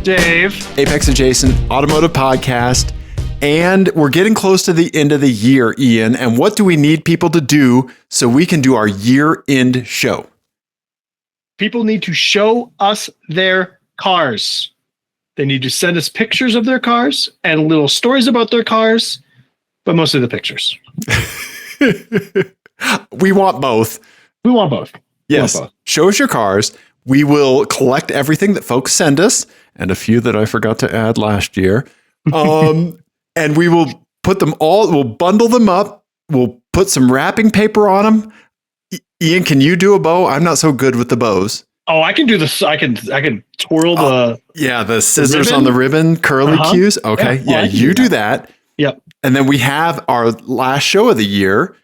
Dave. Apex Adjacent Automotive Podcast. And we're getting close to the end of the year, Ian. And what do we need people to do so we can do our year-end show? People need to show us their cars. They need to send us pictures of their cars and little stories about their cars, but mostly the pictures. We want both. We want both. Yes. Show us your cars. We will collect everything that folks send us and a few that I forgot to add last year. And we will put them all, we'll bundle them up. We'll put some wrapping paper on them. Ian, can you do a bow? I'm not so good with the bows. Oh, I can do this. I can twirl the the scissors on the ribbon, curly cues. Okay. Yeah, you do that. Yep. And then we have our last show of the year,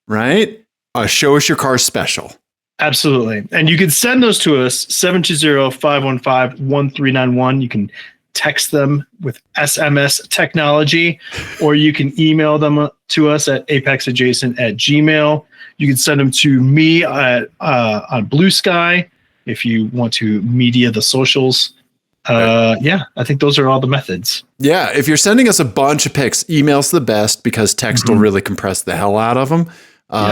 right? Show us your car special. Absolutely. And you can send those to us, 720-515-1391. You can text them with SMS technology, or you can email them to us at apexadjacent@gmail.com. You can send them to me on Blue Sky if you want to media the socials. I think those are all the methods. Yeah, if you're sending us a bunch of pics, email's the best because text will really compress the hell out of them.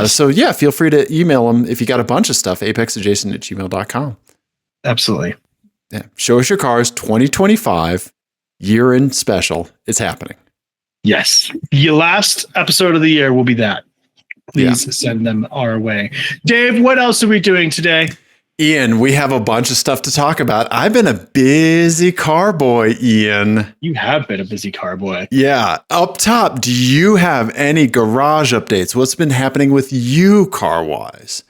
So yeah, feel free to email them if you got a bunch of stuff, apexadjacent@gmail.com. Absolutely. Yeah. Show us your cars 2025 year-end special. It's happening. Yes. The last episode of the year will be that. Please send them our way. Dave, what else are we doing today? Ian, we have a bunch of stuff to talk about. I've been a busy car boy, Ian. You have been a busy car boy. Yeah. Up top, do you have any garage updates? What's been happening with you car-wise?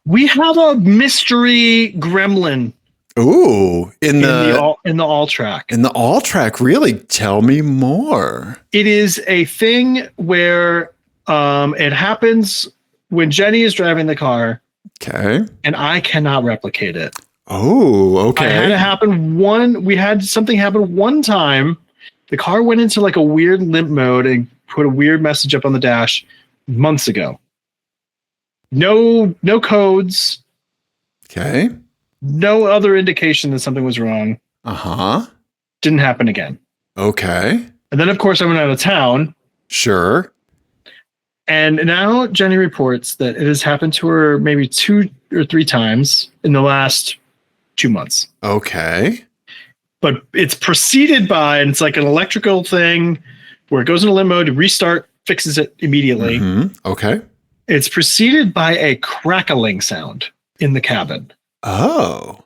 We have a mystery gremlin. Ooh, in the Alltrack. In the Alltrack, really? Tell me more. It is a thing where it happens when Jenny is driving the car. Okay. And I cannot replicate it. Oh, okay. I had it happen we had something happen one time. The car went into like a weird limp mode and put a weird message up on the dash months ago. No codes. Okay. No other indication that something was wrong. Uh-huh. Didn't happen again. Okay. And then, of course, I went out of town. Sure. And now Jenny reports that it has happened to her maybe 2 or 3 times in the last 2 months. Okay. But it's preceded by, and it's like an electrical thing where it goes into limp mode, restart, fixes it immediately. Mm-hmm. Okay. It's preceded by a crackling sound in the cabin. Oh.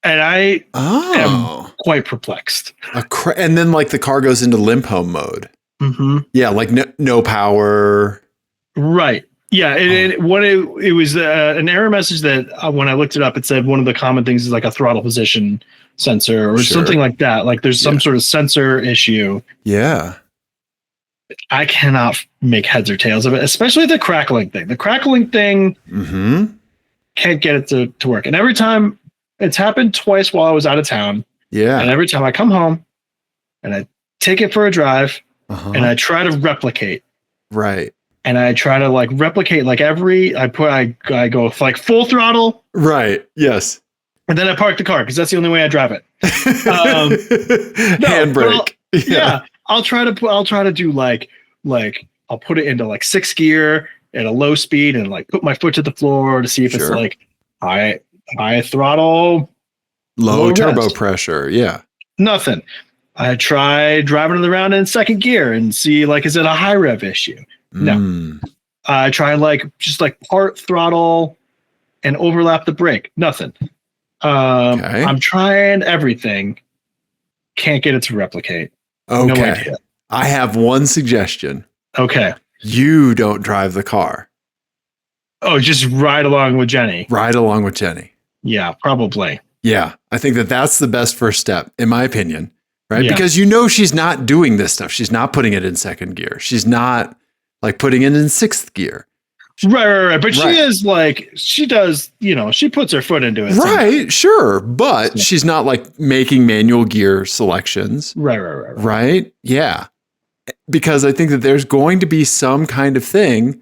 And I am quite perplexed. And then like the car goes into limp home mode. Mm-hmm. Yeah, like no power. Right. Yeah. It was an error message that when I looked it up, it said one of the common things is like a throttle position sensor or something like that. Like there's some sort of sensor issue. Yeah. I cannot make heads or tails of it, especially the crackling thing. The crackling thing can't get it to work. And every time it's happened twice while I was out of town. Yeah. And every time I come home and I take it for a drive and I try to replicate. Right. And I try to like replicate like I go like full throttle. Right. Yes. And then I park the car because that's the only way I drive it. Handbrake. Yeah. I'll try to do like I'll put it into like 6th gear at a low speed and like put my foot to the floor to see if it's like high throttle, low turbo pressure. Yeah. Nothing. I try driving it around in 2nd gear and see like, is it a high rev issue? No. I try just part throttle and overlap the brake. Nothing. I'm trying everything. Can't get it to replicate. Okay. No idea. I have one suggestion. Okay. You don't drive the car. Oh, just ride along with Jenny. Ride along with Jenny. Yeah, probably. Yeah. I think that's the best first step, in my opinion. Right? Yeah. Because she's not doing this stuff. She's not putting it in 2nd gear. She's not like putting it in 6th gear. Right. But she is like, she does, she puts her foot into it. Right. Sure. But she's not like making manual gear selections. Right. Yeah. Because I think that there's going to be some kind of thing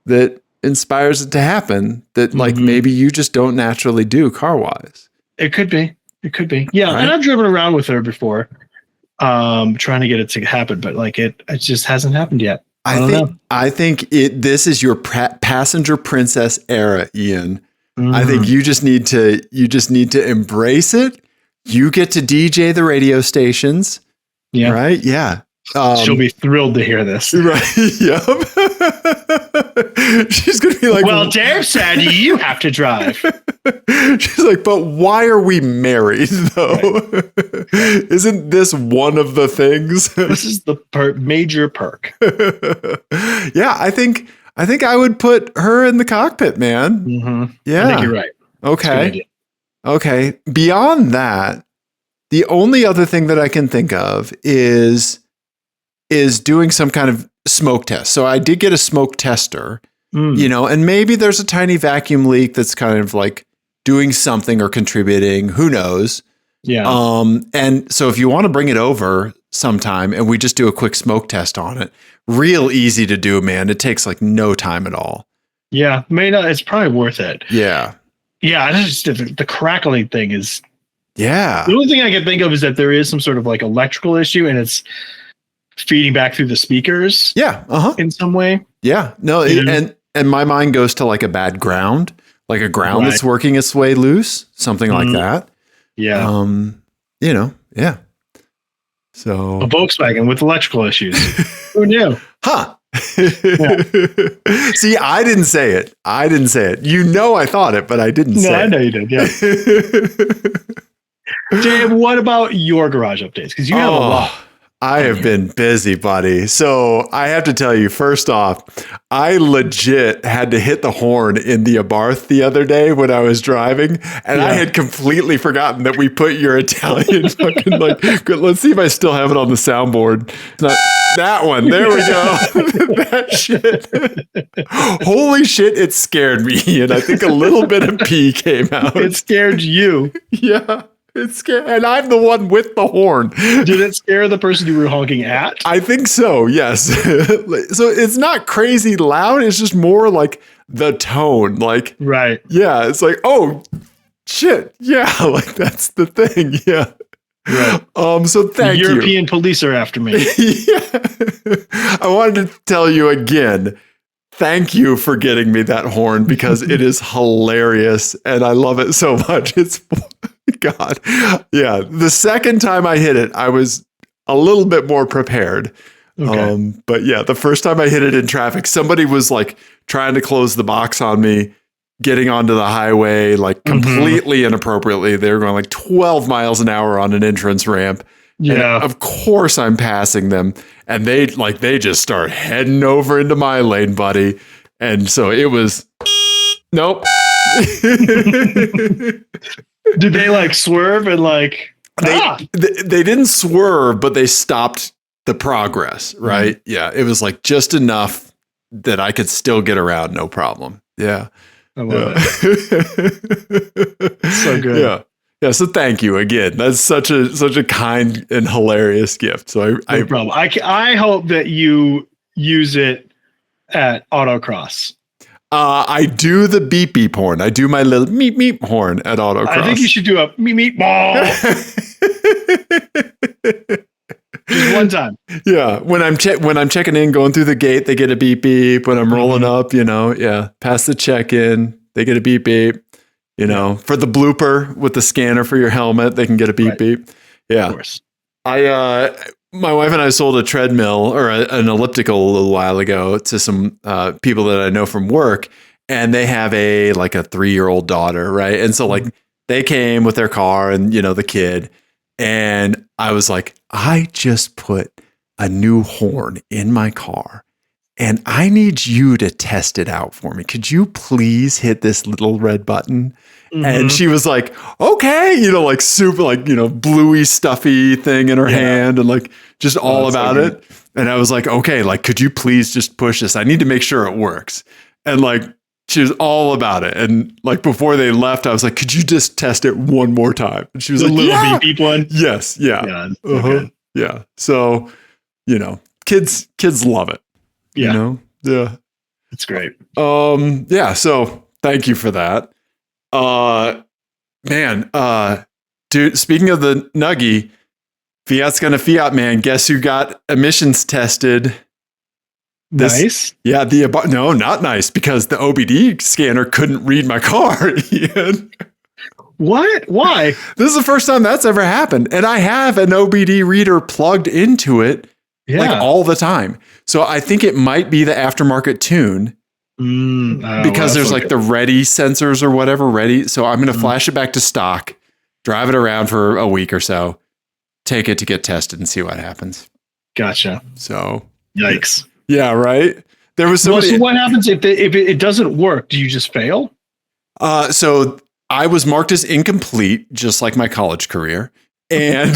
that inspires it to happen that like maybe you just don't naturally do car wise. It could be. It could be. Yeah. Right? And I've driven around with her before, trying to get it to happen, but like it just hasn't happened yet. I think this is your passenger princess era, Ian. I think you just need to embrace it. You get to DJ the radio stations. Yeah. Right. Yeah. She'll be thrilled to hear this. Right. Yep. She's going to be like, well, Dave said you have to drive. She's like, but why are we married though? Right. Isn't this one of the things? This is the major perk. Yeah. I think I would put her in the cockpit, man. Mm-hmm. Yeah. I think you're right. Okay. Okay. Beyond that, the only other thing that I can think of is doing some kind of smoke test. So I did get a smoke tester, and maybe there's a tiny vacuum leak that's kind of like doing something or contributing. Who knows? Yeah. And so if you want to bring it over sometime and we just do a quick smoke test on it, real easy to do, man. It takes like no time at all. Yeah. It's probably worth it. Yeah. Yeah. The crackling thing is. Yeah. The only thing I can think of is that there is some sort of like electrical issue and it's feeding back through the speakers. Yeah. In some way. Yeah. No. And my mind goes to like a bad ground, like a ground that's working its way loose, something like that. Yeah. Yeah. So a Volkswagen with electrical issues. Who knew? Huh. Yeah. See, I didn't say it. I thought it, but I didn't say it. No, I know you did. Yeah. Dave, what about your garage updates? Because you have a lot. I have been busy, buddy. So I have to tell you, first off, I legit had to hit the horn in the Abarth the other day when I was driving, and I had completely forgotten that we put your Italian fucking let's see if I still have it on the soundboard. Not that one. There we go. That shit. Holy shit, it scared me, and I think a little bit of pee came out. It scared you. Yeah. It's scary, and I'm the one with the horn. Did it scare the person you were honking at? I think so, yes. So it's not crazy loud. It's just more like the tone. Like, right. Yeah, it's like, oh, shit. Yeah, like that's the thing. Yeah. Right. So thank you. European police are after me. Yeah. I wanted to tell you again, thank you for getting me that horn because it is hilarious and I love it so much. It's God. Yeah. The second time I hit it, I was a little bit more prepared. Okay. But yeah, the first time I hit it in traffic, somebody was like trying to close the box on me, getting onto the highway, like completely inappropriately. They were going like 12 miles an hour on an entrance ramp. Yeah. And of course I'm passing them. And they just start heading over into my lane, buddy. And so it was, nope. Did they like swerve and like they didn't swerve, but they stopped the progress, right? Yeah. It was like just enough that I could still get around, no problem. Yeah. I love it. So good. Yeah. Yeah. So thank you again. That's such a kind and hilarious gift. So no problem. I hope that you use it at autocross. I do the beep beep horn. I do my little meep meep horn at autocross. I think you should do a meep meep ball. Just one time. Yeah. When I'm checking in, going through the gate, they get a beep beep. When I'm rolling up, past the check-in, they get a beep beep. For the blooper with the scanner for your helmet, they can get a beep beep. Yeah. Of course. My wife and I sold a treadmill or an elliptical a little while ago to some people that I know from work, and they have a 3-year-old daughter, right? And so they came with their car and the kid, and I was like, I just put a new horn in my car, and I need you to test it out for me. Could you please hit this little red button? And she was like, okay, super, bluey, stuffy thing in her hand and just all about it. And I was like, okay, could you please just push this? I need to make sure it works. And she was all about it. And before they left, I was like, could you just test it one more time? And she was like, a little beep beep one. Yes. Yeah. Yeah. So, kids love it. Yeah. Yeah. It's great. Yeah. So thank you for that. dude, speaking of the Nuggie, Fiat's gonna Fiat, man. Guess who got emissions tested? Nice. Yeah, no, not nice, because the OBD scanner couldn't read my car, Ian. What? Why? This is the first time that's ever happened. And I have an OBD reader plugged into it like all the time. So I think it might be the aftermarket tune because there's like the ready sensors or whatever ready. So I'm going to flash it back to stock, drive it around for a week or so, take it to get tested and see what happens. Gotcha. So yikes. Yeah, right. There was somebody. So what happens if it doesn't work? Do you just fail? So I was marked as incomplete, just like my college career, and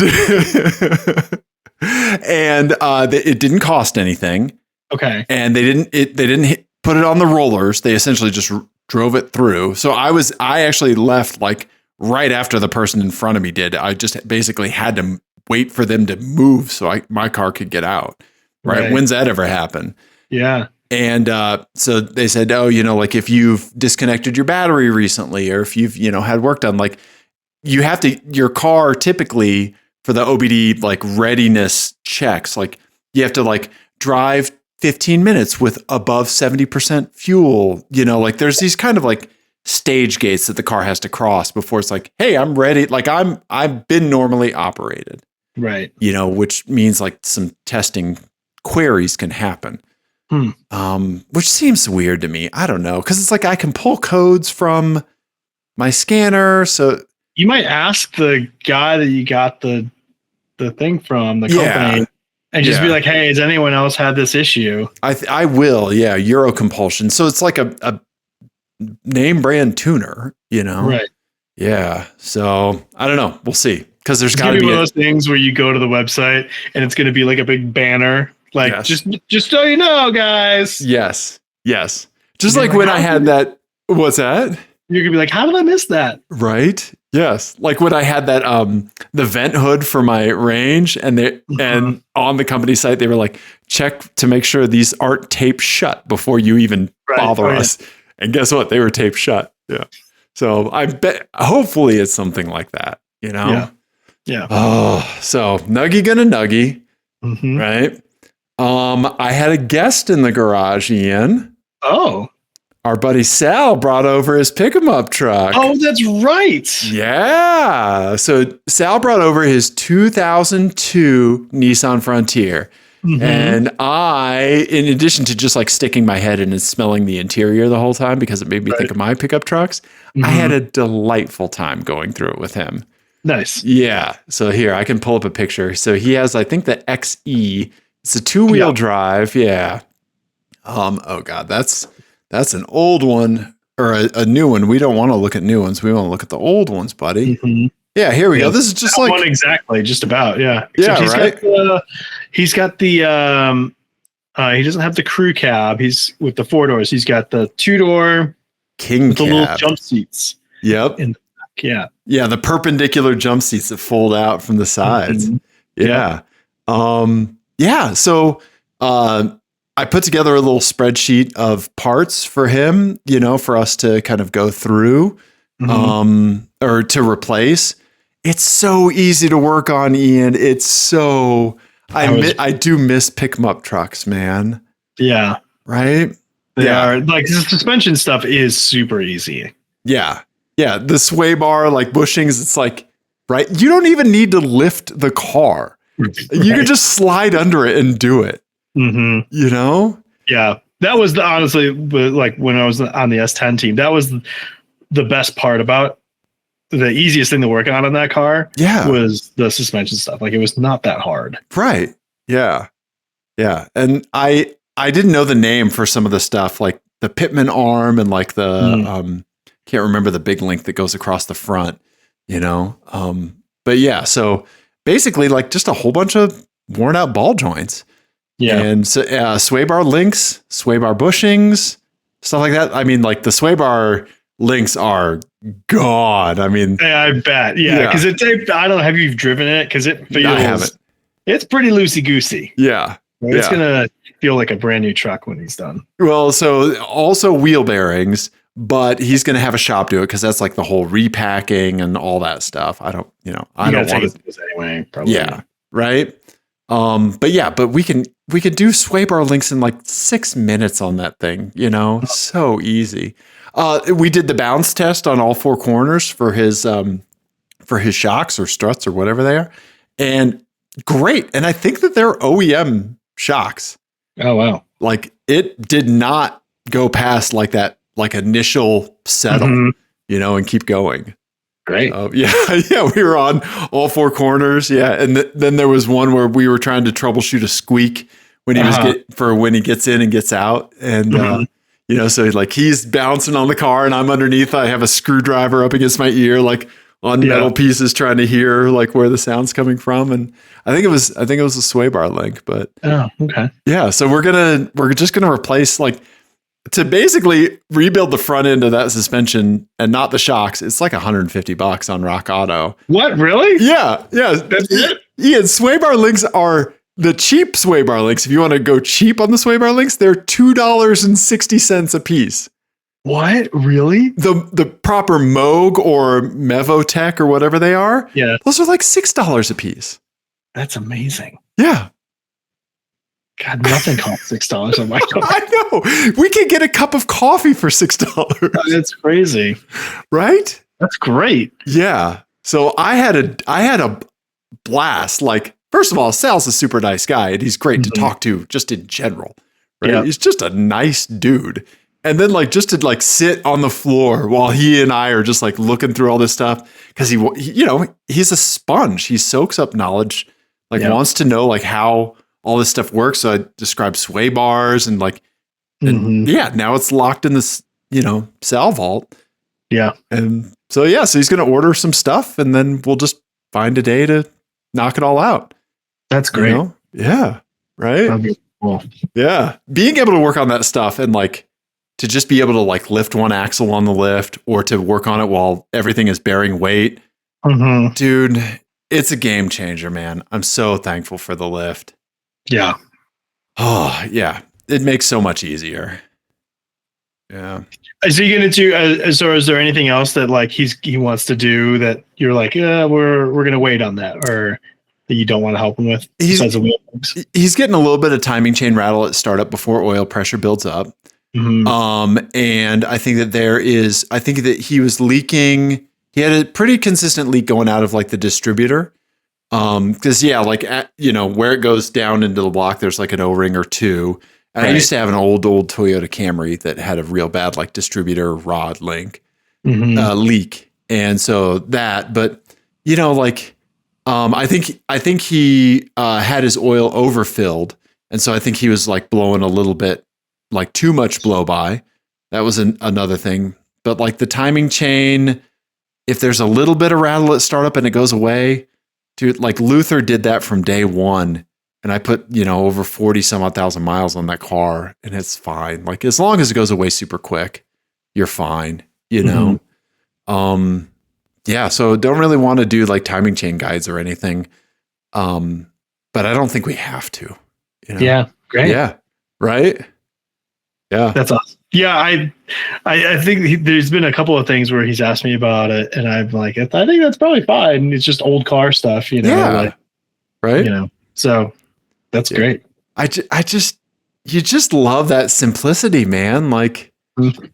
it didn't cost anything. Okay. And they didn't put it on the rollers. They essentially just drove it through. So I actually left like right after the person in front of me did. I just basically had to wait for them to move so my car could get out. Right. When's that ever happen? Yeah. And so they said, oh, like if you've disconnected your battery recently, or if you've, had work done, like you have to, your car typically for the OBD like readiness checks, like you have to like drive 15 minutes with above 70% fuel, like there's these kind of like stage gates that the car has to cross before it's like, hey, I'm ready. Like I've been normally operated. Right. Which means like some testing queries can happen. Which seems weird to me. I don't know. Cause it's like, I can pull codes from my scanner. So you might ask the guy that you got the thing from, the company, and just be like, hey, has anyone else had this issue? I will. Yeah. Euro compulsion. So it's like a name brand tuner, Right. Yeah. So I don't know. We'll see. Cause there's gotta be one of those things where you go to the website and it's going to be like a big banner. Like, just so you know, guys. Yes. Just like when I had that, what's that? You're going to be like, how did I miss that? Right. Yes. Like when I had that, the vent hood for my range and and on the company site, they were like, check to make sure these aren't taped shut before you even bother us. And guess what? They were taped shut. Yeah. So I bet, hopefully it's something like that, Yeah. Oh, so Nuggie gonna Nuggie. Right. I had a guest in the garage, Ian. Oh. Our buddy Sal brought over his pick-em-up truck. Oh, that's right. Yeah. So Sal brought over his 2002 Nissan Frontier. And in addition to just like sticking my head in and smelling the interior the whole time because it made me think of my pickup trucks, I had a delightful time going through it with him. Nice. Yeah. So here, I can pull up a picture. So he has, I think, the XE. It's a 2-wheel drive. Yeah. Oh God, that's an old one or a new one. We don't want to look at new ones. We want to look at the old ones, buddy. Yeah, here we go. This is just that like one exactly, just about. Yeah. Yeah, He's got the he doesn't have the crew cab. He's with the 4 doors. He's got the 2-door king with cab. the little jump seats. Yep. In the back. Yeah. Yeah, the perpendicular jump seats that fold out from the sides. Yeah. So I put together a little spreadsheet of parts for him, for us to kind of go through, or to replace. It's so easy to work on, Ian. It's so, I do miss pick-em-up trucks, man. Yeah. Right? They are. Like, the suspension stuff is super easy. Yeah. Yeah. The sway bar, like bushings, it's like, right? You don't even need to lift the car. You can just slide under it and do it. Yeah. That was honestly, like when I was on the S10 team, that was the best part about the easiest thing to work on in that car. Yeah. Was the suspension stuff. Like, it was not that hard. Right. Yeah. Yeah. And I didn't know the name for some of the stuff, like the Pitman arm and like the, can't remember the big link that goes across the front, but yeah, so basically like just a whole bunch of worn out ball joints. Yeah. And so, sway bar links, sway bar bushings, stuff like that. I mean, like the sway bar links are gone. I mean, I bet. Yeah. Cause I don't know. Have you driven it? Cause it feels, I haven't. It's pretty loosey goosey. Yeah. It's going to feel like a brand new truck when he's done. Well, so also wheel bearings, but he's going to have a shop do it because that's like the whole repacking and all that stuff. I don't want to anyway. Probably. Yeah. Right. But we can do sway bar links in like 6 minutes on that thing, so easy. We did the bounce test on all four corners for his shocks or struts or whatever they are. And great. And I think that they're OEM shocks. Oh, wow. Like it did not go past like that, like initial settle, and keep going. Great. Yeah. We were on all four corners. Yeah. And then there was one where we were trying to troubleshoot a squeak when he when he gets in and gets out. And, so like he's bouncing on the car and I'm underneath. I have a screwdriver up against my ear, like on metal pieces, trying to hear like where the sound's coming from. And I think it was a sway bar link, but okay. Yeah. So we're just going to replace to basically rebuild the front end of that suspension and not the shocks. It's like $150 on Rock Auto. What? Really? Yeah. That's it? Ian, sway bar links are the cheap sway bar links. If you want to go cheap on the sway bar links, they're $2.60 a piece. What? Really? The proper Moog or Mevotech or whatever they are. Yeah. Those are like $6 a piece. That's amazing. Yeah. God, nothing costs $6 on my car. I know. We can get a cup of coffee for $6. That's crazy. Right? That's great. Yeah. So I had a blast. Like, first of all, Sal's a super nice guy and he's great to talk to just in general. Right? Yeah. He's just a nice dude. And then just to sit on the floor while he and I are just looking through all this stuff because he's a sponge. He soaks up knowledge, wants to know how all this stuff works. So I described sway bars and now it's locked in this, Sal vault. Yeah. And so he's going to order some stuff and then we'll just find a day to knock it all out. That's great. Yeah. Right. That'd be cool. Yeah. Being able to work on that stuff and to just be able to lift one axle on the lift or to work on it while everything is bearing weight. Dude, it's a game changer, man. I'm so thankful for the lift. Yeah. Oh, yeah. It makes so much easier. Yeah. Is he going to do, is there anything else that he wants to do that you're we're going to wait on that or that you don't want to help him with? He's getting a little bit of timing chain rattle at startup before oil pressure builds up. And I think that he was leaking. He had a pretty consistent leak going out of the distributor. Cause where it goes down into the block, there's an O-ring or two. And I used to have an old Toyota Camry that had a real bad distributor rod leak. And so that, but I think he, had his oil overfilled. And so I think he was blowing a little bit, too much blow by. That was another thing. But the timing chain, if there's a little bit of rattle at startup and it goes away, dude, Luther did that from day one. And I put, over 40 some odd thousand miles on that car and it's fine. As long as it goes away super quick, you're fine, So don't really want to do timing chain guides or anything. But I don't think we have to, Yeah. Great. Yeah. Right. Yeah. That's awesome. Yeah. I think there's been a couple of things where he's asked me about it and I'm I think that's probably fine. It's just old car stuff, Yeah. Right. So that's great. You just love that simplicity, man.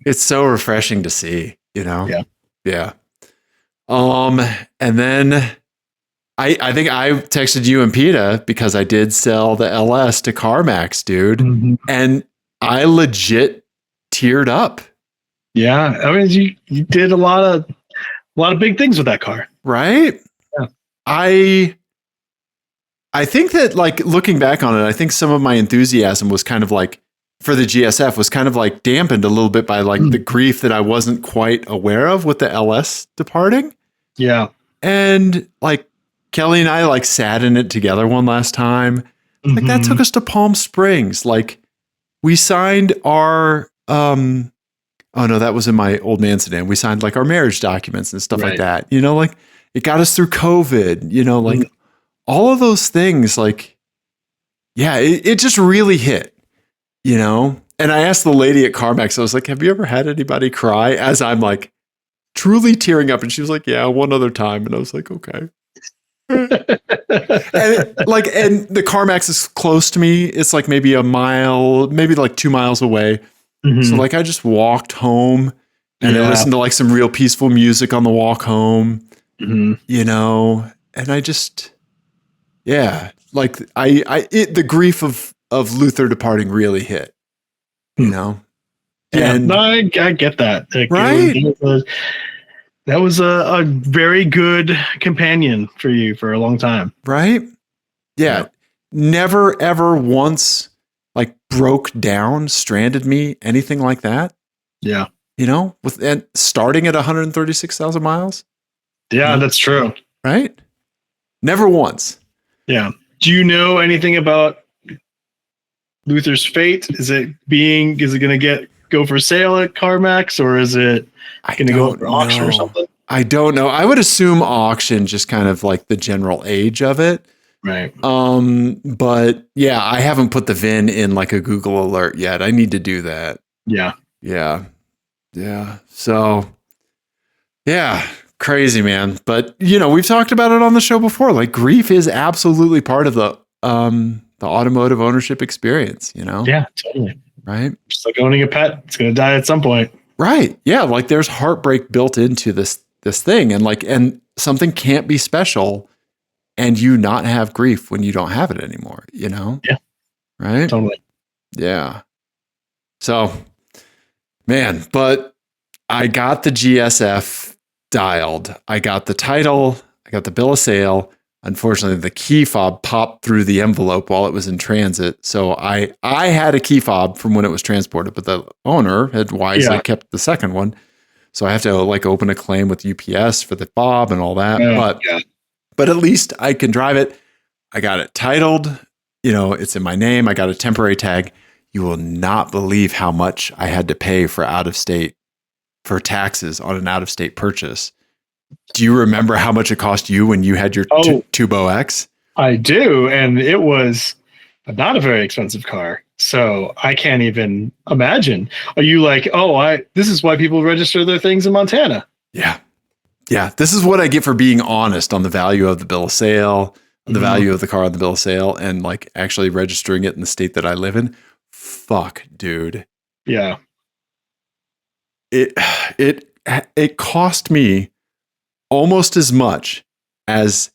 It's so refreshing to see, Yeah. Yeah. And then I think I texted you and PETA because I did sell the LS to CarMax, dude. And I legit teared up. Yeah. I mean, you did a lot of big things with that car. Right? Yeah. I think that looking back on it, I think some of my enthusiasm was kind of for the GSF was kind of dampened a little bit by the grief that I wasn't quite aware of with the LS departing. Yeah. And Kelly and I sat in it together one last time. That took us to Palm Springs. We signed our that was in my old man sedan. We signed our marriage documents and stuff like that. It got us through COVID, all of those things, it just really hit, And And I asked the lady at CarMax, I was like, have you ever had anybody cry? As I'm like truly tearing up. And she was like, yeah, one other time. And I was like, okay. And the CarMax is close to me. It's like maybe a mile, maybe like 2 miles away. So like I just walked home and I listened to like some real peaceful music on the walk home, you know, and I just, like the grief of Luther departing really hit, you know? Yeah, and no, I get that. Like, right? That was a very good companion for you for a long time. Right? Yeah. Never, ever once like broke down, stranded me, anything like that. Yeah. You know, and starting at 136,000 miles. Yeah, that's true. Right? Never once. Yeah. Do you know anything about Luther's fate? Is it going to go for sale at CarMax, or is it going to go for auction or something? I don't know. I would assume auction, just kind of like the general age of it. Right. But yeah, I haven't put the VIN in like a Google alert yet. I need to do that. Yeah. Yeah. Yeah. So yeah, crazy, man. But you know, we've talked about it on the show before. Like grief is absolutely part of the automotive ownership experience, you know? Yeah, totally. Right. Just like owning a pet. It's going to die at some point. Right. Yeah. Like there's heartbreak built into this thing, and something can't be special and you not have grief when you don't have it anymore, you know? Yeah. Right. Totally. Yeah. So, man, but I got the GSF dialed. I got the title. I got the bill of sale. Unfortunately, the key fob popped through the envelope while it was in transit. So I had a key fob from when it was transported, but the owner had wisely kept the second one. So I have to like open a claim with UPS for the fob and all that. But at least I can drive it. I got it titled. You know, it's in my name. I got a temporary tag. You will not believe how much I had to pay for taxes on an out-of-state purchase. Do you remember how much it cost you when you had your Turbo X? I do. And it was not a very expensive car. So I can't even imagine. Are you like, this is why people register their things in Montana? Yeah. Yeah. This is what I get for being honest on the value of the bill of sale, the value of the car on the bill of sale, and like actually registering it in the state that I live in. Fuck, dude. Yeah. It cost me almost as much as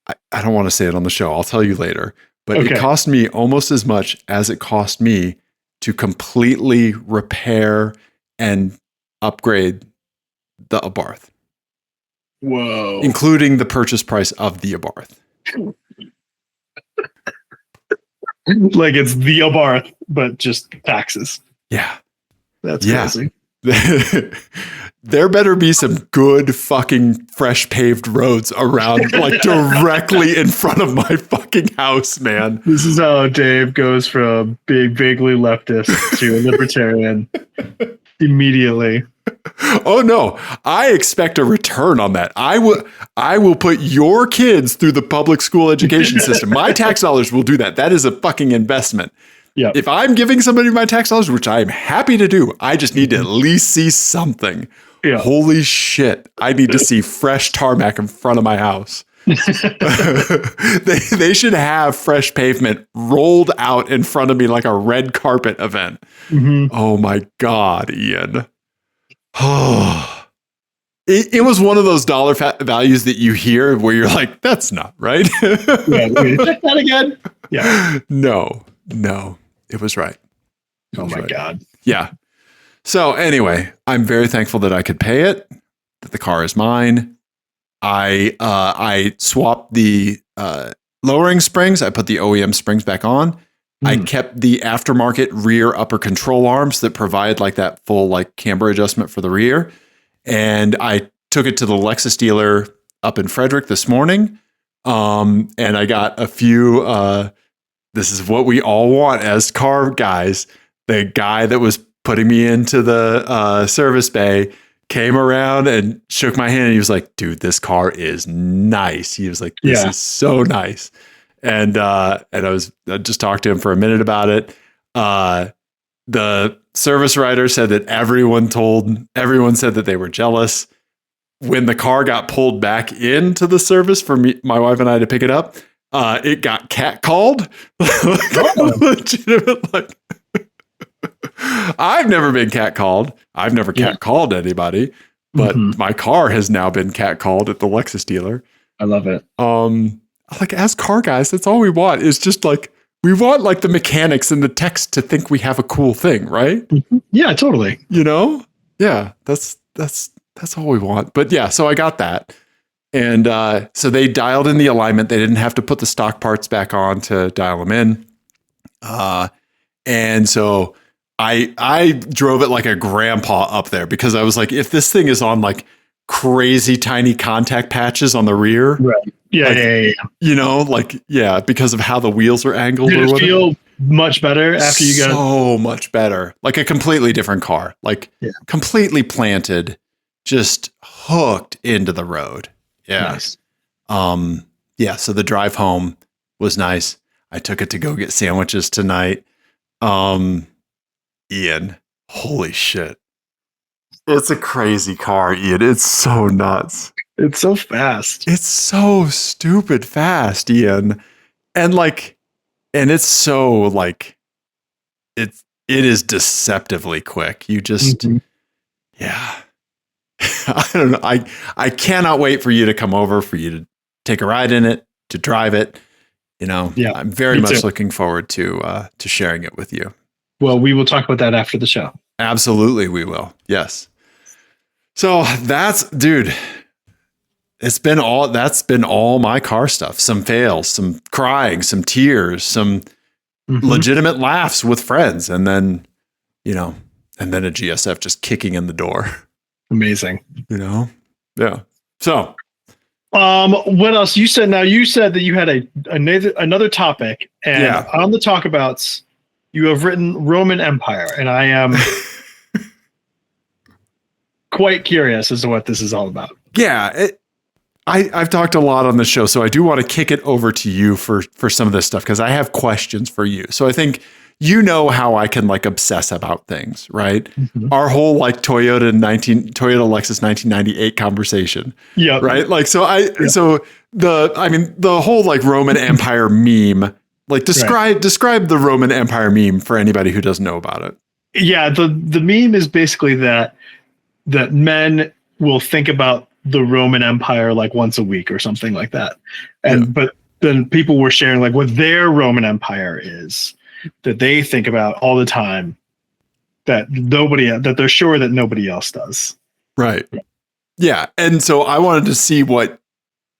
I don't want to say it on the show. I'll tell you later. But it cost me almost as much as it cost me to completely repair and upgrade the Abarth. Whoa. Including the purchase price of the Abarth. Like it's the Abarth, but just taxes. Yeah. That's crazy. There better be some good fucking fresh paved roads around, like directly in front of my fucking house, man. This is how Dave goes from being vaguely leftist to a libertarian immediately. Oh no, I expect a return on that. I will put your kids through the public school education system. My tax dollars will do that. That is a fucking investment. Yeah. If I'm giving somebody my tax dollars, which I am happy to do, I just need to at least see something. Yeah. Holy shit. I need to see fresh tarmac in front of my house. They should have fresh pavement rolled out in front of me like a red carpet event. Oh my God, Ian. Oh, it was one of those dollar values that you hear where you're like, that's not right. Check that again. Yeah. No, it was right. Oh my God. Yeah. So anyway, I'm very thankful that I could pay it, that the car is mine. I swapped the lowering springs. I put the OEM springs back on. I kept the aftermarket rear upper control arms that provide like that full like camber adjustment for the rear. And I took it to the Lexus dealer up in Frederick this morning. And I got a few, this is what we all want as car guys. The guy that was putting me into the service bay came around and shook my hand. And he was like, dude, this car is nice. He was like, this is so nice. And I just talked to him for a minute about it. the service writer said that everyone said that they were jealous. When the car got pulled back into the service for me, my wife and I to pick it up, it got catcalled. Legitimate, like, I've never been catcalled. I've never catcalled anybody, but my car has now been catcalled at the Lexus dealer. I love it. Like, as car guys, that's all we want, is just like, we want like the mechanics and the techs to think we have a cool thing, right? Yeah, totally. You know? Yeah, that's all we want. But yeah, so I got that. And so they dialed in the alignment. They didn't have to put the stock parts back on to dial them in. And so I drove it like a grandpa up there, because I was like, if this thing is on like crazy tiny contact patches on the rear. Right. Yeah, like, yeah. You know, like, yeah, because of how the wheels are angled. Did it feel much better after you got it? So much better. Like a completely different car. Like completely planted, just hooked into the road. Yeah. Nice. Yeah, so the drive home was nice. I took it to go get sandwiches tonight. Ian, holy shit. It's a crazy car, Ian. It's so nuts. It's so fast. It's so stupid fast, Ian. And like, and it's so like, it is deceptively quick. You just, yeah. I don't know. I cannot wait for you to come over, for you to take a ride in it, to drive it. You know, I'm very much looking forward to sharing it with you. Well, we will talk about that after the show. Absolutely, we will. Yes. So dude, that's been all my car stuff. Some fails, some crying, some tears, some legitimate laughs with friends. And then, you know, and then a GSF just kicking in the door. Amazing. You know? Yeah. So, what else? You said that you had another topic, and on the talkabouts, you have written Roman Empire, and I am quite curious as to what this is all about. Yeah. I've talked a lot on the show, so I do want to kick it over to you for some of this stuff, because I have questions for you. So I think, you know how I can like obsess about things, right? Our whole like Toyota Lexus 1998 conversation. Yeah. Right. Like, so the whole like Roman Empire meme, like describe the Roman Empire meme for anybody who doesn't know about it. Yeah. The meme is basically that men will think about the Roman Empire like once a week or something like that. But then people were sharing like what their Roman Empire is, that they think about all the time, that they're sure that nobody else does. Right. Yeah. And so I wanted to see what,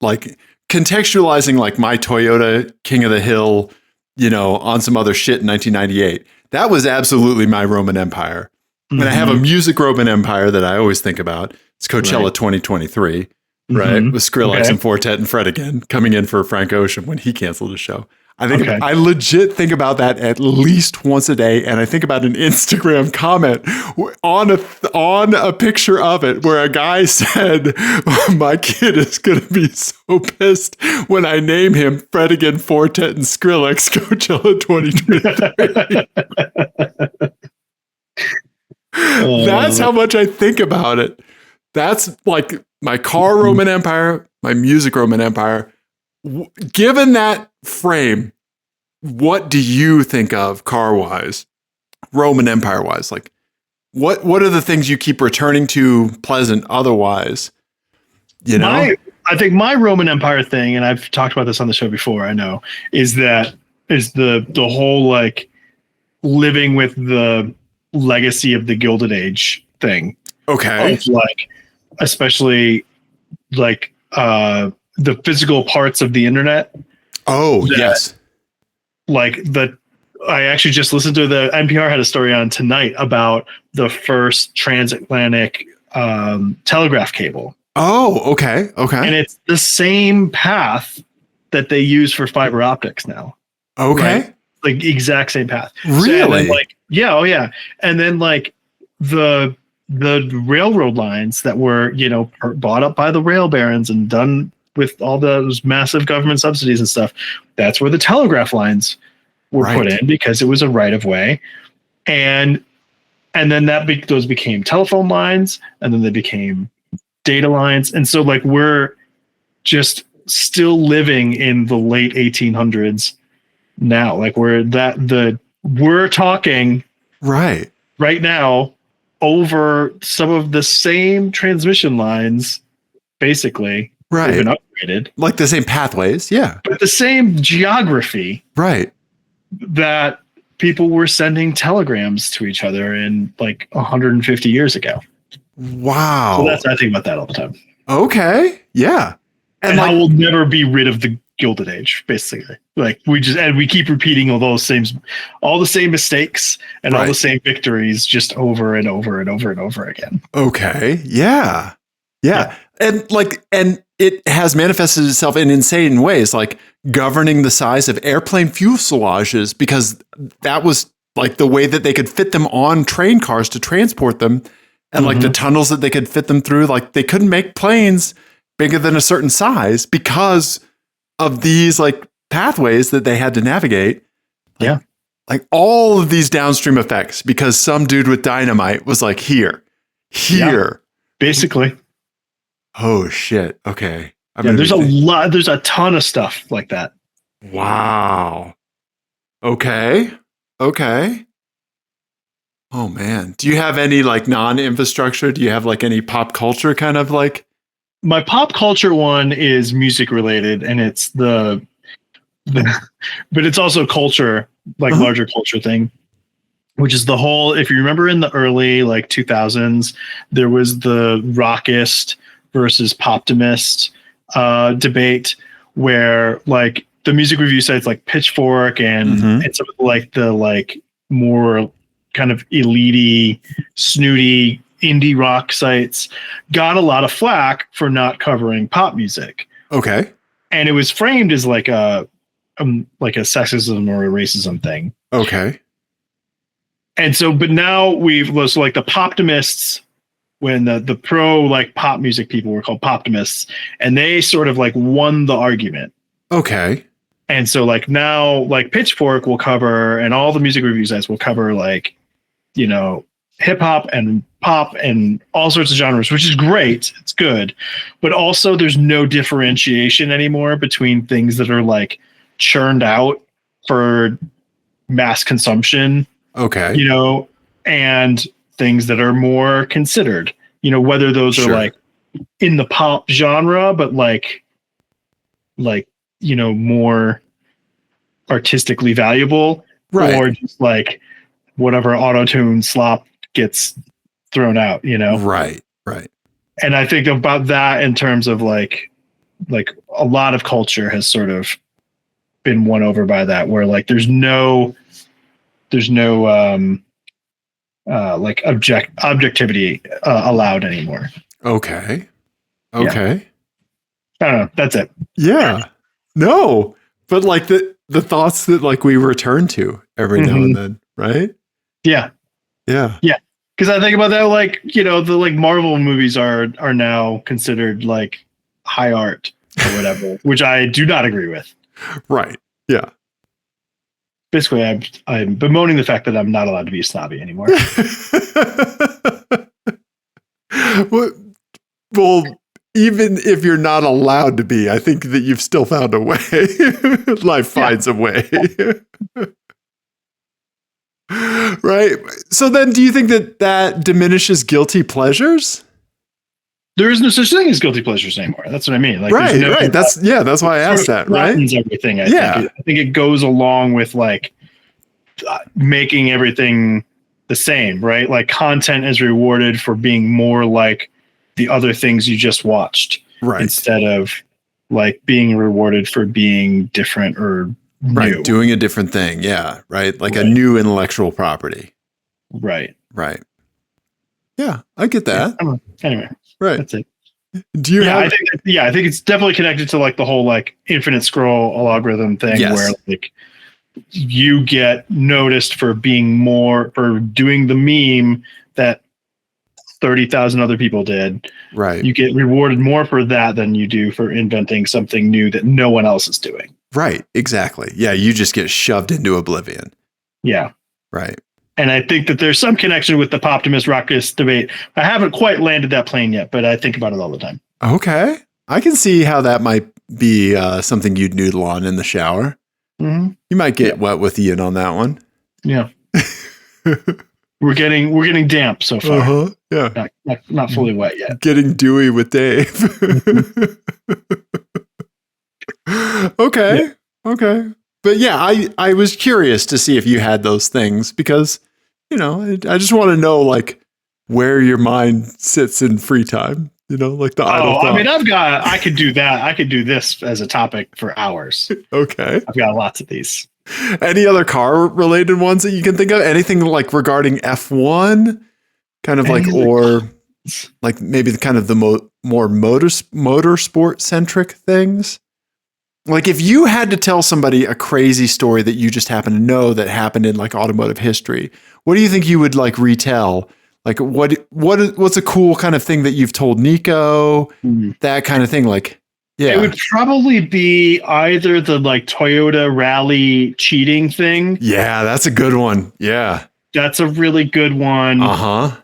like, contextualizing like my Toyota King of the Hill, you know, on some other shit in 1998. That was absolutely my Roman Empire. And I have a music Roman Empire that I always think about. It's Coachella 2023, right? With Skrillex and Fortet and Fred again coming in for Frank Ocean when he canceled his show. I think I legit think about that at least once a day, and I think about an Instagram comment on a picture of it where a guy said, "My kid is going to be so pissed when I name him Fred again, Fortet, and Skrillex Coachella 2023." That's how much I think about it. That's like my car Roman Empire, my music Roman Empire. Given that frame, what do you think of car-wise, Roman Empire-wise? Like, what are the things you keep returning to, pleasant otherwise? You know, I think my Roman Empire thing, and I've talked about this on the show before, I know, is the whole like living with the legacy of the Gilded Age thing. Okay. Of like, especially like the physical parts of the internet. Oh, yes. Like I actually just listened to the NPR had a story on tonight about the first transatlantic telegraph cable. Oh, okay. Okay. And it's the same path that they use for fiber optics now. Okay. Right? Like exact same path. Really? So, yeah. Oh yeah. And then like the railroad lines that were, you know, bought up by the rail barons and done with all those massive government subsidies and stuff. That's where the telegraph lines were put in, because it was a right of way. and then those became telephone lines, and then they became data lines, and so like we're just still living in the late 1800s now. Like we're talking right now over some of the same transmission lines, basically. Right. They've been upgraded. Like the same pathways, yeah. But the same geography. Right. That people were sending telegrams to each other in like 150 years ago. Wow. So I think about that all the time. Okay. Yeah. And I will never be rid of the Gilded Age, basically. Like we keep repeating all the same mistakes and all the same victories just over and over and over and over again. Okay. Yeah. And it has manifested itself in insane ways, like governing the size of airplane fuselages, because that was like the way that they could fit them on train cars to transport them, and like the tunnels that they could fit them through. Like they couldn't make planes bigger than a certain size because of these like pathways that they had to navigate. Like all of these downstream effects because some dude with dynamite was like, here. Basically. Oh shit. Okay. There's a ton of stuff like that. Wow. Okay. Oh man. Do you have any like non-infrastructure? Do you have like any pop culture kind of like? My pop culture one is music related, and it's but it's also culture, like larger culture thing, which is the whole, if you remember in the early like 2000s, there was the rockist versus poptimist debate where like the music review sites like Pitchfork and some of like the like more kind of elite-y, snooty indie rock sites got a lot of flack for not covering pop music. Okay. And it was framed as like a sexism or a racism thing. Okay. And so, but now so like the poptimists, when the pro like pop music people were called poptimists, and they sort of like won the argument. Okay. And so like now like Pitchfork will cover, and all the music review sites will cover like, you know, hip hop and pop and all sorts of genres, which is great. It's good. But also there's no differentiation anymore between things that are like churned out for mass consumption. Okay. You know, and things that are more considered, you know, whether those are like in the pop genre, but like, you know, more artistically valuable, or just like whatever auto-tune slop gets thrown out, you know? Right. And I think about that in terms of like a lot of culture has sort of been won over by that, where like there's no like objectivity allowed anymore. Okay. Yeah. I don't know. That's it. Yeah. No, but like the thoughts that like we return to every now and then, right? Yeah. Because I think about that, like, you know, the like Marvel movies are now considered like high art or whatever, which I do not agree with. Right. Yeah. Basically, I'm bemoaning the fact that I'm not allowed to be snobby anymore. Well, even if you're not allowed to be, I think that you've still found a way. Life finds a way. Right. So then do you think that diminishes guilty pleasures? There is no such thing as guilty pleasures anymore. That's what I mean. Like, right. That's why I asked that. Right. Everything. I think it goes along with like making everything the same, right? Like content is rewarded for being more like the other things you just watched, right? Instead of like being rewarded for being different or new. Right. Doing a different thing. Yeah. Right. Like a new intellectual property. Right. Yeah. I get that. Anyway. Right. That's it. Do you have? I think it's definitely connected to like the whole like infinite scroll algorithm thing, where like you get noticed for doing the meme that 30,000 other people did. Right. You get rewarded more for that than you do for inventing something new that no one else is doing. Right. Exactly. Yeah. You just get shoved into oblivion. Yeah. Right. And I think that there's some connection with the Poptimus Ruckus debate. I haven't quite landed that plane yet, but I think about it all the time. Okay. I can see how that might be something you'd noodle on in the shower. Mm-hmm. You might get wet with Ian on that one. Yeah. We're getting damp so far. Uh-huh. Yeah. Not fully wet yet. Getting dewy with Dave. Okay. Yeah. Okay. But yeah, I was curious to see if you had those things because, you know, I just want to know like where your mind sits in free time, you know, like the idle thought. I mean, I could do that. I could do this as a topic for hours. Okay. I've got lots of these. Any other car related ones that you can think of? Anything like regarding F1 kind of like, or like maybe the kind of the more motorsport centric things? Like if you had to tell somebody a crazy story that you just happen to know that happened in like automotive history, what do you think you would like retell? Like what's a cool kind of thing that you've told Nico? That kind of thing. Like, yeah. It would probably be either the like Toyota Rally cheating thing. Yeah, that's a good one. Yeah. That's a really good one. Uh-huh.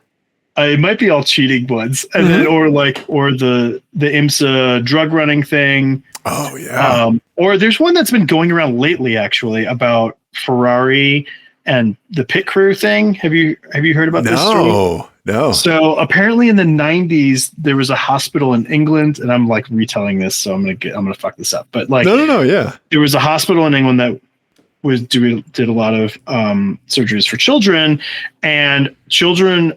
It might be all cheating ones. And then or the IMSA drug running thing. Oh yeah. Or there's one that's been going around lately actually about Ferrari and the pit crew thing. Have you heard about this story? No. So apparently in the 90s there was a hospital in England, and I'm like retelling this, so I'm gonna fuck this up. But like no, yeah. There was a hospital in England that did a lot of surgeries for children, and children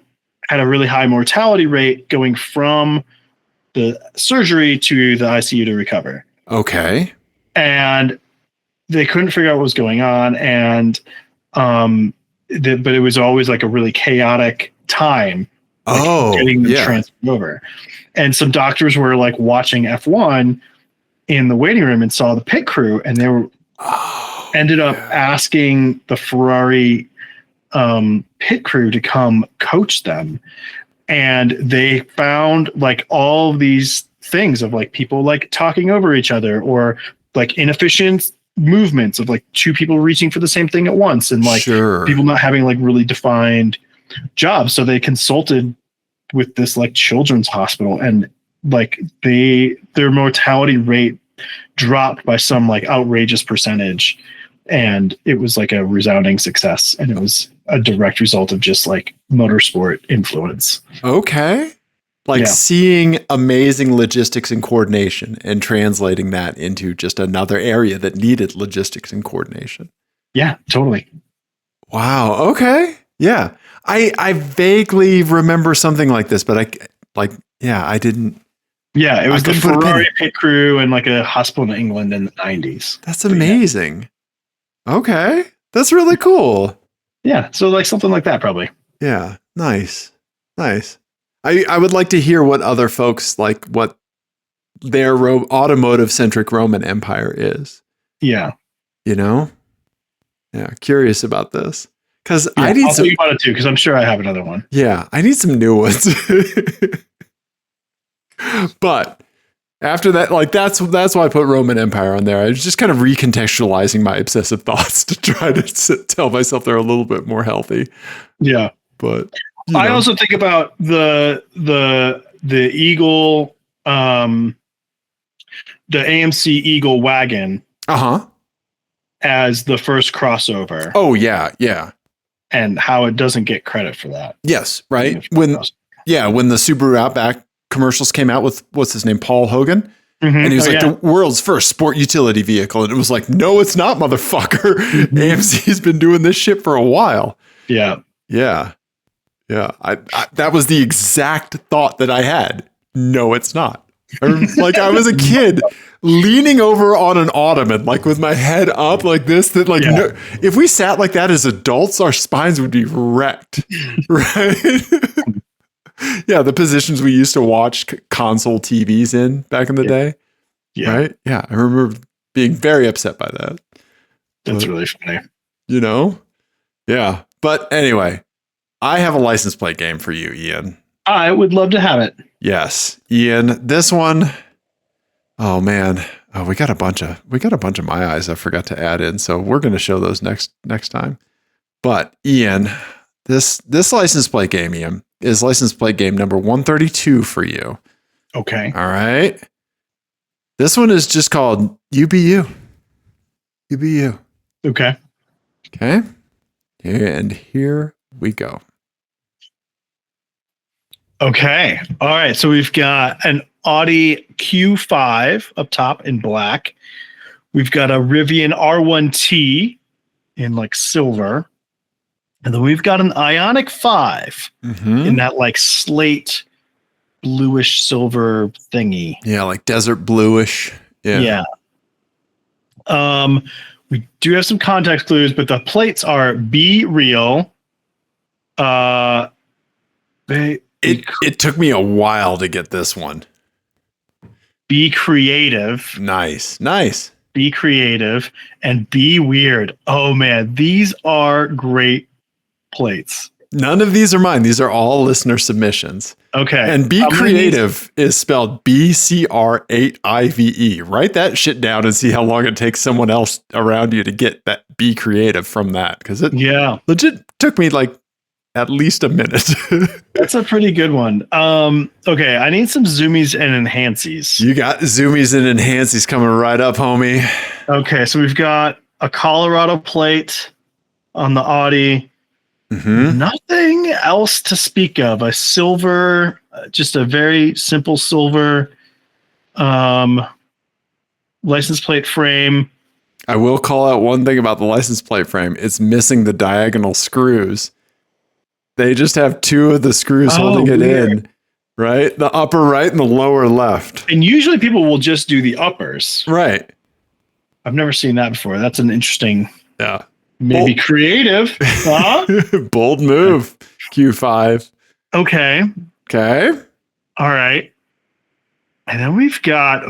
had a really high mortality rate going from the surgery to the ICU to recover. Okay. And they couldn't figure out what was going on. And, but it was always like a really chaotic time. Getting them transferred over. And some doctors were like watching F1 in the waiting room and saw the pit crew, and they were ended up asking the Ferrari pit crew to come coach them. And they found like all these things of like people like talking over each other, or like inefficient movements of like two people reaching for the same thing at once, and like people not having like really defined jobs. So they consulted with this like children's hospital, and like their mortality rate dropped by some like outrageous percentage, and it was like a resounding success, and it was a direct result of just like motorsport influence. Okay. Like seeing amazing logistics and coordination and translating that into just another area that needed logistics and coordination. Yeah, totally. Wow. Okay. Yeah. I vaguely remember something like this, but I didn't. Yeah, it was the Ferrari pit crew and like a hospital in England in the 90s. That's amazing. Yeah. Okay. That's really cool. Yeah. So like something like that, probably. Yeah. Nice. I would like to hear what other folks like what their automotive centric Roman Empire is. Yeah. You know? Yeah. Curious about this. Because I'll tell you about it too, because I'm sure I have another one. Yeah. I need some new ones. But after that, like that's why I put Roman Empire on there. I was just kind of recontextualizing my obsessive thoughts to try to tell myself they're a little bit more healthy. Yeah. But I also think about the Eagle, the AMC Eagle wagon. As the first crossover. Oh yeah. And how it doesn't get credit for that. Yes, right. When the Subaru Outback commercials came out with what's his name, Paul Hogan, and he was the world's first sport utility vehicle, and it was like, no, it's not, motherfucker. AMC's been doing this shit for a while. Yeah. I that was the exact thought that I had. No, it's not. Like I was a kid leaning over on an ottoman, like with my head up like this. That like, no, if we sat like that as adults, our spines would be wrecked, right? Yeah, the positions we used to watch console TVs in back in the day. Yeah. Right? Yeah, I remember being very upset by that. That's really funny. You know? Yeah. But anyway, I have a license plate game for you, Ian. I would love to have it. Yes. Ian, this one, oh man. Oh, we got a bunch of my eyes I forgot to add in, so we're going to show those next time. But Ian, This license plate game, Ian, is license plate game number 132 for you. Okay. All right. This one is just called UBU. UBU. Okay. Okay. And here we go. Okay. All right. So we've got an Audi Q5 up top in black. We've got a Rivian R1T in like silver. And then we've got an Ioniq 5 in that like slate bluish silver thingy. Yeah, like desert bluish. Yeah. We do have some context clues, but the plates are Be Real. It took me a while to get this one. Be Creative. Nice. Be Creative and Be Weird. Oh man, these are great plates. None of these are mine. These are all listener submissions. Okay. And Be Creative is spelled BCR8IVE. Write that shit down and see how long it takes someone else around you to get that Be Creative from that. Because it legit took me like at least a minute. That's a pretty good one. Okay, I need some zoomies and enhancies. You got zoomies and enhancies coming right up, homie. Okay, so we've got a Colorado plate on the Audi. Nothing else to speak of. A silver, just a very simple silver license plate frame. I will call out one thing about the license plate frame. It's missing the diagonal screws. They just have two of the screws holding it in, right? The upper right and the lower left. And usually people will just do the uppers. Right. I've never seen that before. That's an interesting, yeah, maybe creative. Huh? Bold move, Q5. Okay. All right. And then we've got,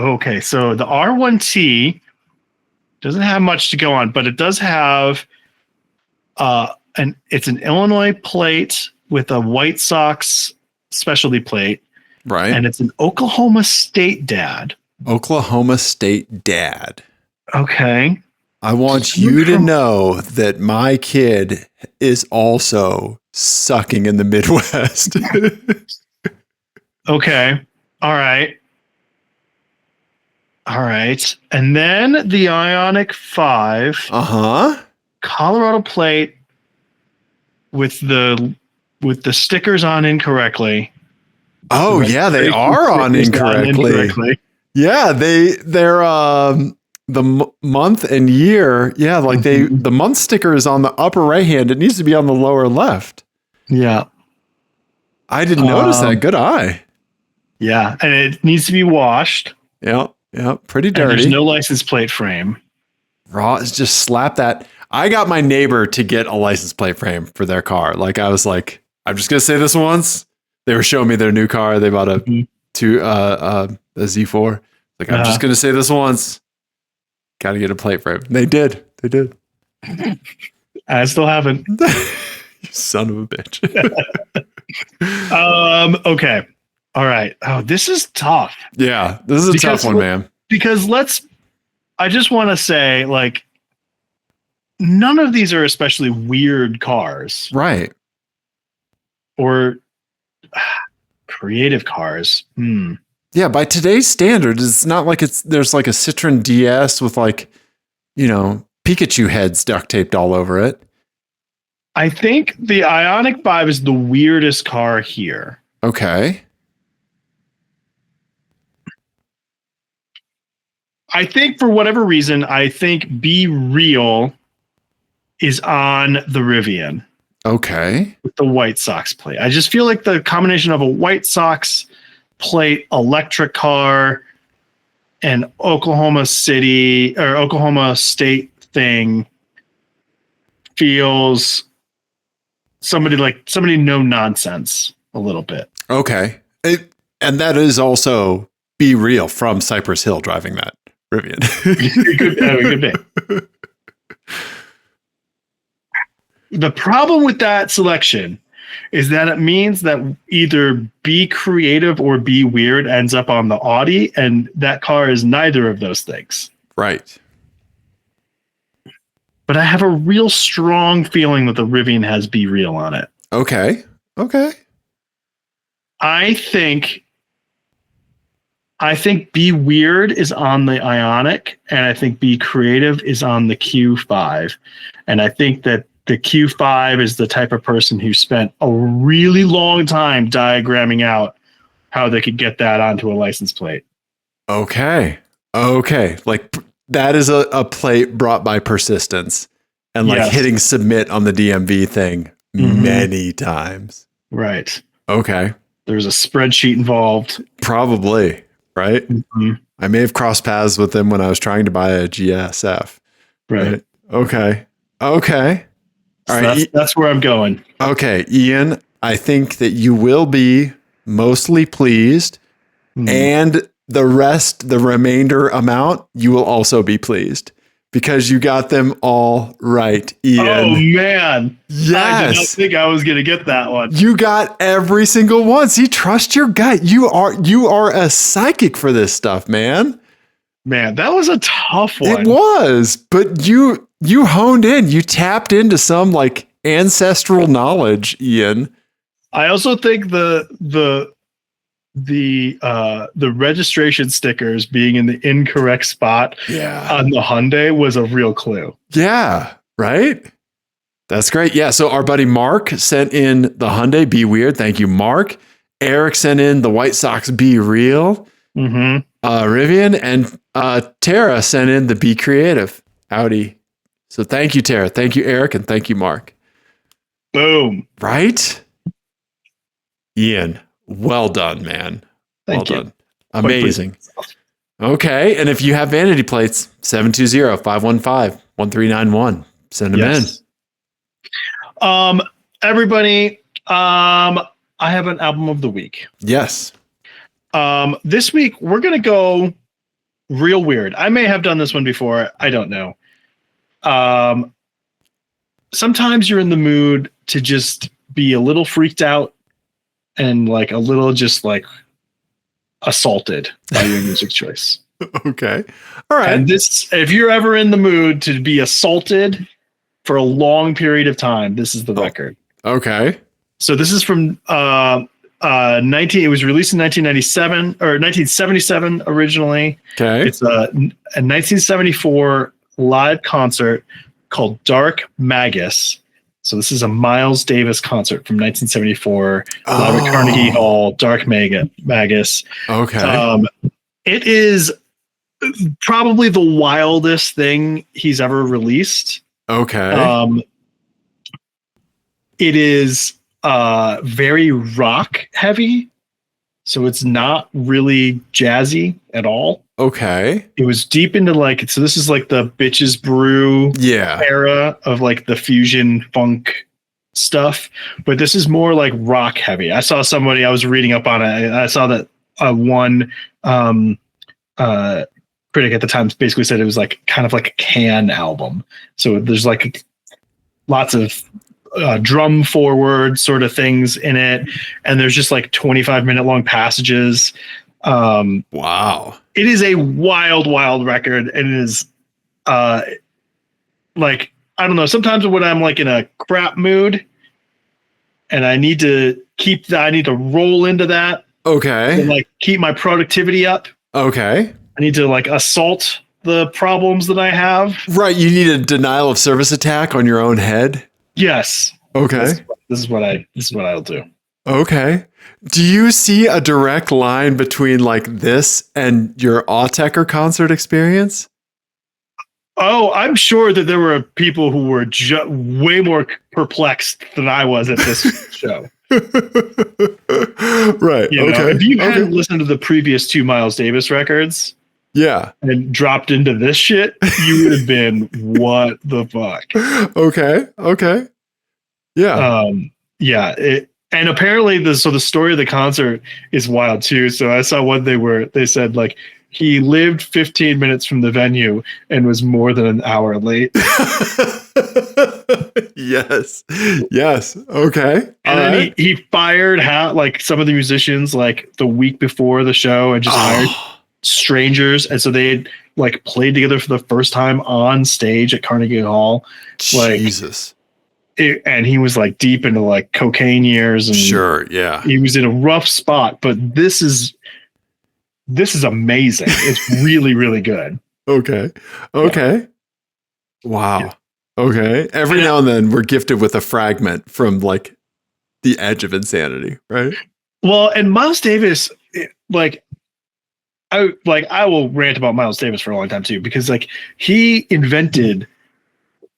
so the R1T doesn't have much to go on, but it does have it's an Illinois plate with a White Sox specialty plate. Right. And it's an Oklahoma State dad. Oklahoma State dad. Okay. I want you to know that my kid is also sucking in the Midwest. Okay. All right. And then the Ioniq 5. Colorado plate with the stickers on incorrectly. Oh yeah, they are on incorrectly. Yeah, they're the month and year. Yeah, like the month sticker is on the upper right hand. It needs to be on the lower left. Yeah. I didn't notice that. Good eye. Yeah, and it needs to be washed. Yeah, pretty dirty. And there's no license plate frame. Raw is just slap that. I got my neighbor to get a license plate frame for their car. Like I was like, I'm just gonna say this once. They were showing me their new car. They bought a Z4. Like I'm just gonna say this once. Got to get a plate frame. They did. I still haven't. You son of a bitch. Okay. All right. Oh, this is tough. Yeah, this is a tough one, man. Because I just want to say, like, none of these are especially weird cars. Right. Or creative cars. Yeah, by today's standards, it's not like there's like a Citroen DS with like, Pikachu heads duct taped all over it. I think the Ioniq 5 is the weirdest car here. Okay. I think for whatever reason, I think Be Real is on the Rivian. Okay. With the White Sox plate. I just feel like the combination of a White Sox plate electric car and Oklahoma State thing feels somebody no nonsense a little bit. Okay. And that is also Be Real from Cypress Hill driving that Rivian. It could be. The problem with that selection is that it means that either Be Creative or Be Weird ends up on the Audi, and that car is neither of those things. Right. But I have a real strong feeling that the Rivian has Be Real on it. Okay. I think Be Weird is on the Ionic, and I think Be Creative is on the Q5. And I think that the Q5 is the type of person who spent a really long time diagramming out how they could get that onto a license plate. Okay. Like that is a plate brought by persistence and like hitting submit on the DMV thing many times. Right. Okay. There's a spreadsheet involved. Probably. Right. I may have crossed paths with them when I was trying to buy a GSF. Right. Okay. All So right. That's where I'm going. Okay. Ian, I think that you will be mostly pleased and the remainder amount, you will also be pleased because you got them all right, Ian. Oh man. Yes. I did not think I was going to get that one. You got every single one. See, trust your gut. You are a psychic for this stuff, man. Man, that was a tough one. It was, but you honed in. You tapped into some like ancestral knowledge, Ian. I also think the registration stickers being in the incorrect spot on the Hyundai was a real clue. Yeah, right? That's great. Yeah, so our buddy Mark sent in the Hyundai Be Weird. Thank you, Mark. Eric sent in the White Sox Be Real. Rivian and Tara sent in the Be Creative. Howdy. So thank you, Tara. Thank you, Eric. And thank you, Mark. Boom. Right? Ian, well done, man. Thank you. Well done. Amazing. Okay. And if you have vanity plates, 720-515-1391. Send them in. Everybody, I have an album of the week. Yes. This week we're gonna go real weird. I may have done this one before. I don't know. Sometimes you're in the mood to just be a little freaked out and like a little just like assaulted by your music choice. Okay. All right. And if you're ever in the mood to be assaulted for a long period of time, this is the record. Okay. So this is from it was released in 1997 or 1977 originally. Okay. It's a 1974 live concert called Dark Magus. So this is a Miles Davis concert from 1974, live at Carnegie Hall, Dark Magus. Okay. It is probably the wildest thing he's ever released. Okay. It is very rock heavy, so it's not really jazzy at all. Okay. It was deep into so this is like the Bitches Brew era of like the fusion funk stuff, but this is more like rock heavy. I saw somebody, I was reading up on it, I saw that one critic at the time basically said it was like kind of like a Can album. So there's like lots of drum forward sort of things in it, and there's just like 25-minute long passages. Wow. It is a wild record, and it is like, I don't know, sometimes when I'm like in a crap mood and I need to roll into that. Okay. And like keep my productivity up. Okay. I need to like assault the problems that I have. Right. You need a denial of service attack on your own head. Yes. Okay. This is what I'll do. Okay. Do you see a direct line between like this and your Alltrack concert experience? Oh, I'm sure that there were people who were way more perplexed than I was at this show. Right. If you hadn't listened to the previous two Miles Davis records, and dropped into this shit, you would have been, what the fuck? Okay. Yeah. And apparently the story of the concert is wild too. So I saw what they said like he lived 15 minutes from the venue and was more than an hour late. Yes. Okay. And then he fired some of the musicians like the week before the show and just hired strangers. And so they had like played together for the first time on stage at Carnegie Hall. Jesus. and he was like deep into like cocaine years, and Sure, yeah. he was in a rough spot, but this is amazing. It's really, really good. Okay. Wow. Yeah. Okay. Every now and then we're gifted with a fragment from like the edge of insanity, right? Well, and Miles Davis, I will rant about Miles Davis for a long time too, because like he invented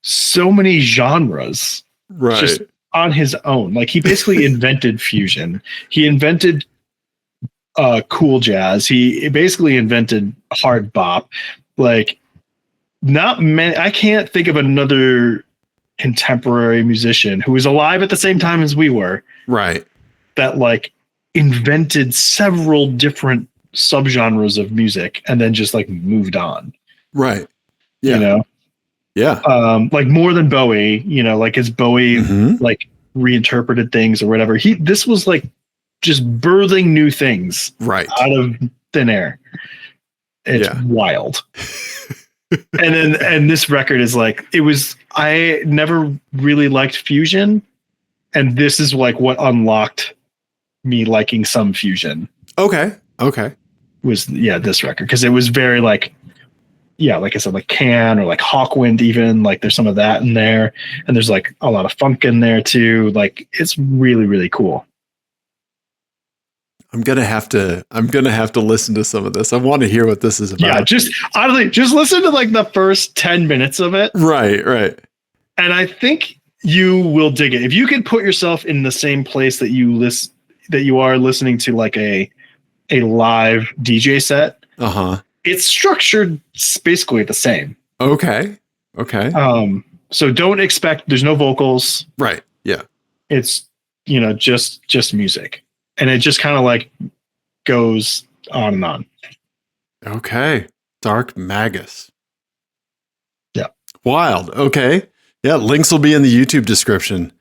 so many genres Right. just on his own. Like he basically invented fusion. He invented cool jazz. He basically invented hard bop. Like not many. I can't think of another contemporary musician who was alive at the same time as we were Right. that like invented several different subgenres of music and then just like moved on. Right. Yeah. You know? Yeah. Like more than Bowie, you know, like as Bowie Mhm. like reinterpreted things or whatever. This was like just birthing new things Right. out of thin air. It's wild. and this record is like, I never really liked fusion, and this is like what unlocked me liking some fusion. Okay. Was this record, because it was very like, like I said, like Can or like Hawkwind, even like there's some of that in there, and there's like a lot of funk in there too. Like it's really, really cool. I'm gonna have to listen to some of this. I want to hear what this is about. Yeah, just honestly, just listen to like the first 10 minutes of it. Right. And I think you will dig it. If you can put yourself in the same place that you are listening to like a live DJ set. Uh-huh. It's structured basically the same. Okay. So don't expect, there's no vocals. Right. Yeah. It's, just music. And it just kind of like goes on and on. Okay. Dark Magus. Yeah. Wild. Okay. Yeah. Links will be in the YouTube description.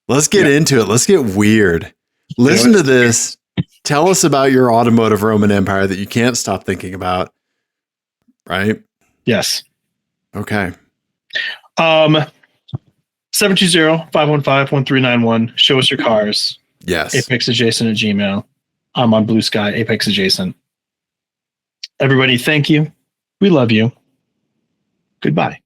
Let's get into it. Let's get weird. Listen to this. Tell us about your automotive Roman Empire that you can't stop thinking about. Right? Yes. Okay. 720-515-1391. Show us your cars. Yes. apexadjacent at Gmail. I'm on Blue Sky, Apex Adjacent. Everybody, thank you. We love you. Goodbye.